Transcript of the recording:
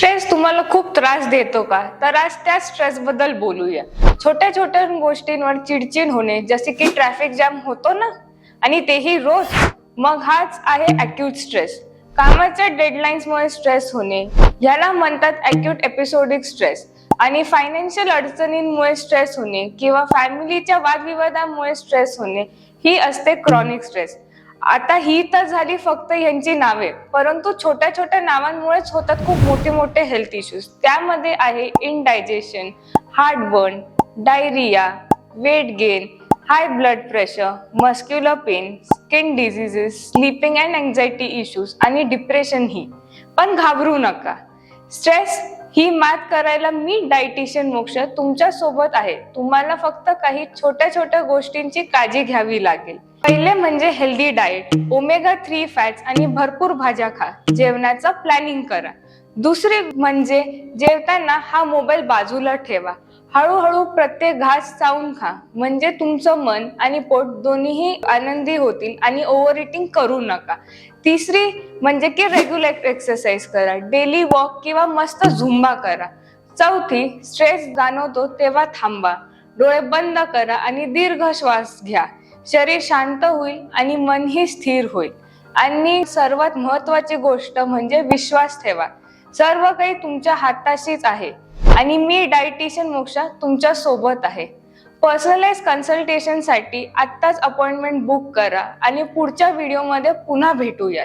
Stress तुम्हाला खूप त्रास देतो का? तर आज त्या स्ट्रेस बद्दल बोलूया. छोट्या छोट्या गोष्टींवर चिडचिड होणे, जसे की ट्रॅफिक जाम होतो ना, आणि तेही रोज. मग हाच आहे अॅक्यूट स्ट्रेस. कामाच्या डेडलाईन्समुळे स्ट्रेस होणे, ह्याला म्हणतात अॅक्यूट एपिसोडिक स्ट्रेस. आणि फायनान्शियल अडचणींमुळे स्ट्रेस होणे किंवा फॅमिलीच्या वादविवादामुळे स्ट्रेस होणे, ही असते क्रॉनिक स्ट्रेस. आता ही तर झाली फक्त यांची नावे, परंतु छोट्या छोट्या नावांमुळेच होतात खूप मोठे मोठे हेल्थ इश्यूज. त्यामध्ये आहे indigestion, heartburn, diarrhoea, weight gain, high blood pressure, muscular pain, skin diseases, sleeping and anxiety issues आणि डिप्रेशन ही. पण घाबरू नका, स्ट्रेस ही मात करायला मी डायटिशियन मोक्ष तुमच्या सोबत आहे. तुम्हाला फक्त काही छोट्या छोट्या गोष्टींची काळजी घ्यावी लागेल. पहिले म्हणजे हेल्दी डाएट, ओमेगा 3 फॅट्स आणि भरपूर भाज्या खा. जेवणाचं प्लॅनिंग करा. दुसरे म्हणजे जेवताना हा मोबाईल बाजूला ठेवा. हळूहळू प्रत्येक घास चावून खा, म्हणजे तुमचं मन आणि पोट दोन्हीही आनंदी होतील आणि ओव्हर इटिंग करू नका. तिसरी म्हणजे की रेग्युलर एक्सरसाइज करा, डेली वॉक किंवा मस्त झुंबा करा. चौथी, स्ट्रेस जाणवतो तेव्हा थांबा, डोळे बंद करा आणि दीर्घ श्वास घ्या. शरीर शांत होईल आणि मनही स्थिर होईल. आणि सर्वात महत्वाची गोष्ट म्हणजे विश्वास ठेवा, सर्व काही तुमच्या हाताशीच आहे आणि मी डायटिशियन मोक्षा तुमच्या सोबत आहे. पर्सनलाइज कन्सल्टेशनसाठी आत्ताच अपॉइंटमेंट बुक करा आणि पुढच्या व्हिडिओमध्ये पुन्हा भेटूया.